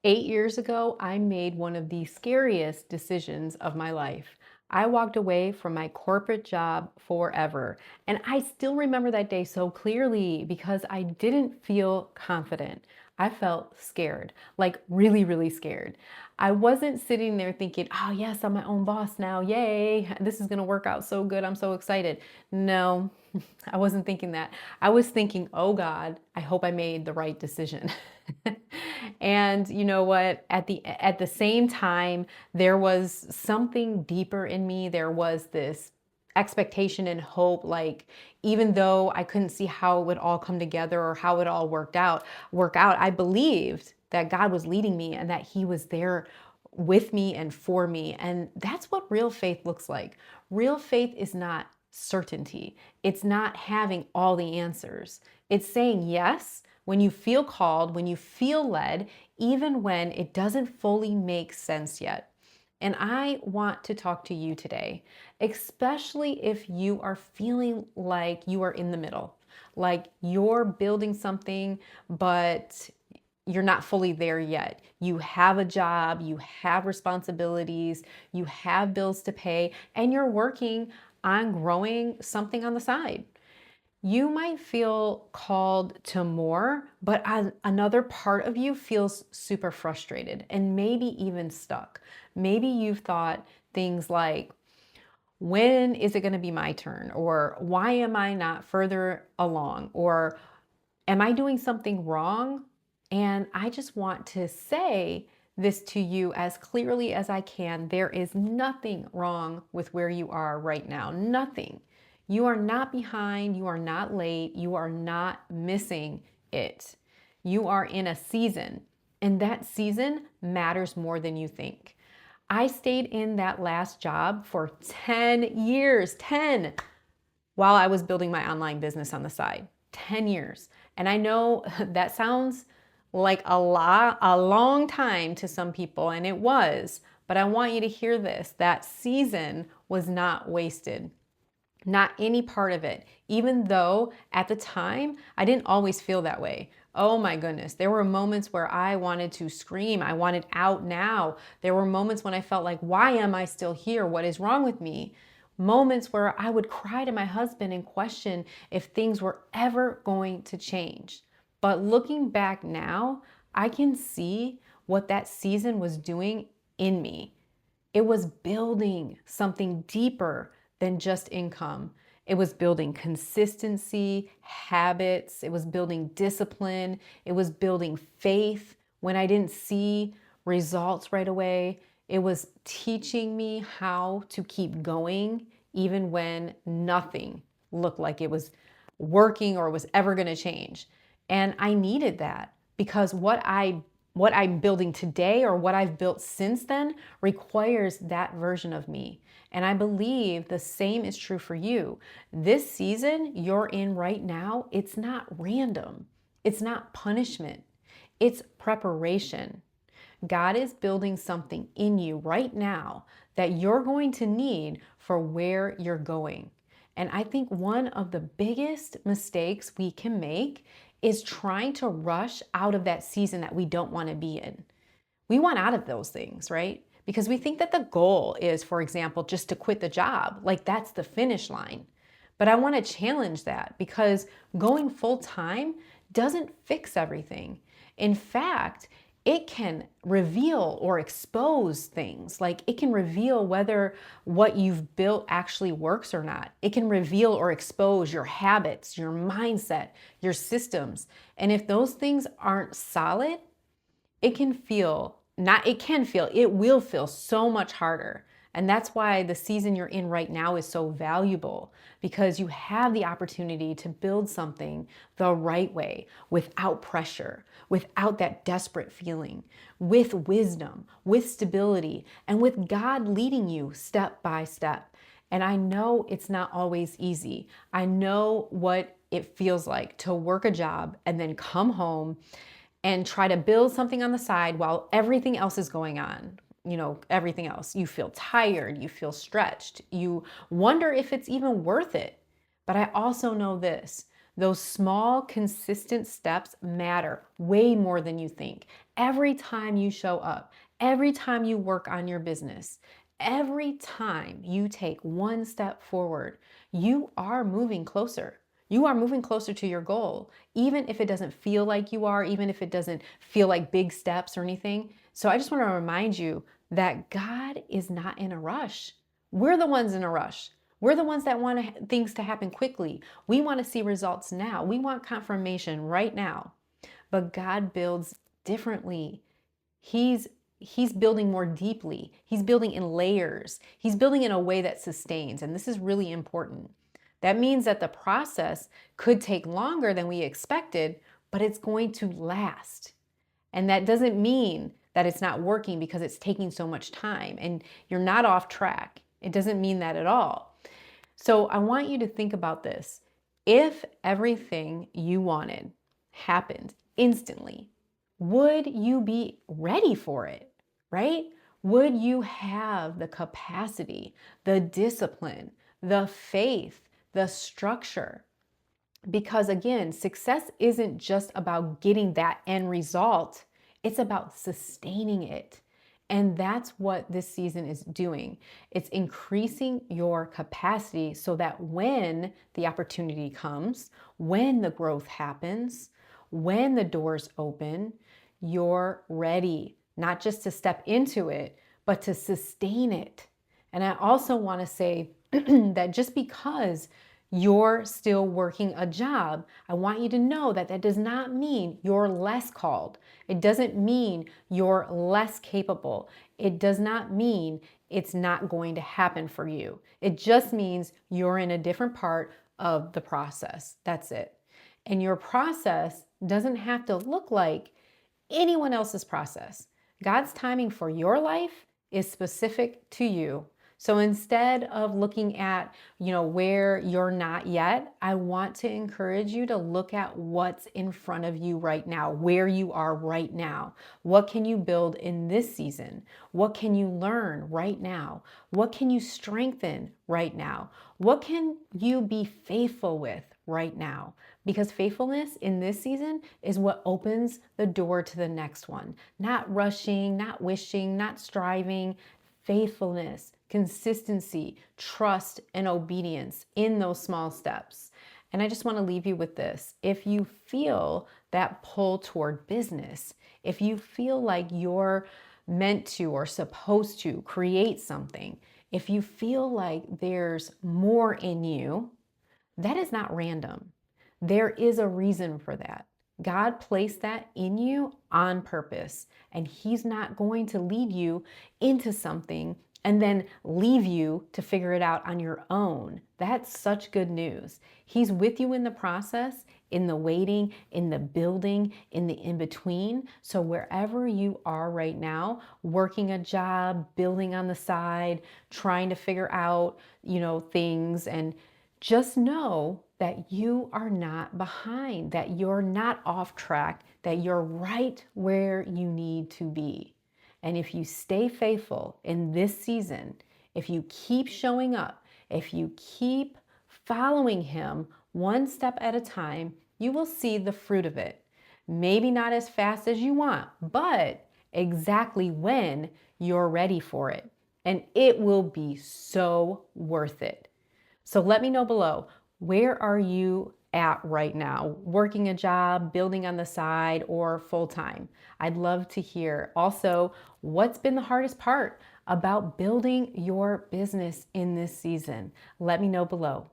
8 years ago, I made one of the scariest decisions of my life. I walked away from my corporate job forever. And I still remember that day so clearly because I didn't feel confident. I felt scared, like really, really scared. I wasn't sitting there thinking, oh, yes, I'm my own boss now. Yay, this is going to work out so good. I'm so excited. No, I wasn't thinking that. I was thinking, oh God, I hope I made the right decision. And you know what? At the same time, there was something deeper in me. There was this expectation and hope, like even though I couldn't see how it would all come together or how it all work out, I believed that God was leading me and that He was there with me and for me. And that's what real faith looks like. Real faith is not certainty. It's not having all the answers. It's saying yes when you feel called, when you feel led, even when it doesn't fully make sense yet. And I want to talk to you today, especially if you are feeling like you are in the middle, like you're building something, but you're not fully there yet. You have a job, you have responsibilities, you have bills to pay, and you're working on growing something on the side. You might feel called to more, but another part of you feels super frustrated and maybe even stuck. Maybe you've thought things like, when is it going to be my turn? Or why am I not further along? Or am I doing something wrong? And I just want to say this to you as clearly as I can. There is nothing wrong with where you are right now. Nothing. You are not behind. You are not late. You are not missing it. You are in a season, and that season matters more than you think. I stayed in that last job for 10 years, 10, while I was building my online business on the side. 10 years. And I know that sounds like a long time to some people, and it was, but I want you to hear this. That season was not wasted. Not any part of it, even though at the time I didn't always feel that way. Oh my goodness. There were moments where I wanted to scream. I wanted out now. There were moments when I felt like, why am I still here? What is wrong with me? Moments where I would cry to my husband and question if things were ever going to change. But looking back now, I can see what that season was doing in me. It was building something deeper than just income. It was building consistency, habits. It was building discipline. It was building faith when I didn't see results right away. It was teaching me how to keep going even when nothing looked like it was working or was ever going to change. And I needed that because what I'm building today or what I've built since then requires that version of me. And I believe the same is true for you. This season you're in right now, it's not random. It's not punishment. It's preparation. God is building something in you right now that you're going to need for where you're going. And I think one of the biggest mistakes we can make is trying to rush out of that season that we don't want to be in. We want out of those things, right? Because we think that the goal is, for example, just to quit the job. Like that's the finish line. But I want to challenge that because going full time doesn't fix everything. In fact, it can reveal or expose things. Like it can reveal whether what you've built actually works or not. It can reveal or expose your habits, your mindset, your systems. And if those things aren't solid, it can feel, not, it can feel, it will feel so much harder. And that's why the season you're in right now is so valuable because you have the opportunity to build something the right way without pressure, without that desperate feeling, with wisdom, with stability, and with God leading you step by step. And I know it's not always easy. I know what it feels like to work a job and then come home and try to build something on the side while everything else is going on. Everything else. You feel tired, you feel stretched, you wonder if it's even worth it. But I also know this, Those small, consistent steps matter way more than you think. Every time you show up, every time you work on your business, every time you take one step forward, you are moving closer. You are moving closer to your goal, even if it doesn't feel like you are, even if it doesn't feel like big steps or anything. So I just want to remind you that God is not in a rush. We're the ones in a rush. We're the ones that want things to happen quickly. We want to see results now. We want confirmation right now. But God builds differently. He's He's building more deeply. He's building in layers. He's building in a way that sustains, and this is really important. That means that the process could take longer than we expected, but it's going to last. And that doesn't mean that it's not working because it's taking so much time and you're not off track. It doesn't mean that at all. So I want you to think about this. If everything you wanted happened instantly, would you be ready for it, right? Would you have the capacity, the discipline, the faith, the structure? Because again, success isn't just about getting that end result, it's about sustaining it. And that's what this season is doing. It's increasing your capacity so that when the opportunity comes, when the growth happens, when the doors open, you're ready, not just to step into it, but to sustain it. And I also want to say that just because you're still working a job, I want you to know that that does not mean you're less called. It doesn't mean you're less capable. It does not mean it's not going to happen for you. It just means you're in a different part of the process. That's it. And your process doesn't have to look like anyone else's process. God's timing for your life is specific to you. So instead of looking at, where you're not yet, I want to encourage you to look at what's in front of you right now, where you are right now. What can you build in this season? What can you learn right now? What can you strengthen right now? What can you be faithful with right now? Because faithfulness in this season is what opens the door to the next one. Not rushing, not wishing, not striving. Faithfulness, consistency, trust, and obedience in those small steps. And I just want to leave you with this. If you feel that pull toward business, if you feel like you're meant to or supposed to create something, if you feel like there's more in you, that is not random. There is a reason for that. God placed that in you on purpose, and He's not going to lead you into something and then leave you to figure it out on your own. That's such good news. He's with you in the process, in the waiting, in the building, in the in-between. So wherever you are right now, working a job, building on the side, trying to figure out, things, and just know that you are not behind, that you're not off track, that you're right where you need to be. And if you stay faithful in this season, if you keep showing up, if you keep following Him one step at a time, you will see the fruit of it. Maybe not as fast as you want, but exactly when you're ready for it. And it will be so worth it. So let me know below, where are you at right now? Working a job, building on the side, or full-time? I'd love to hear. Also, what's been the hardest part about building your business in this season? Let me know below.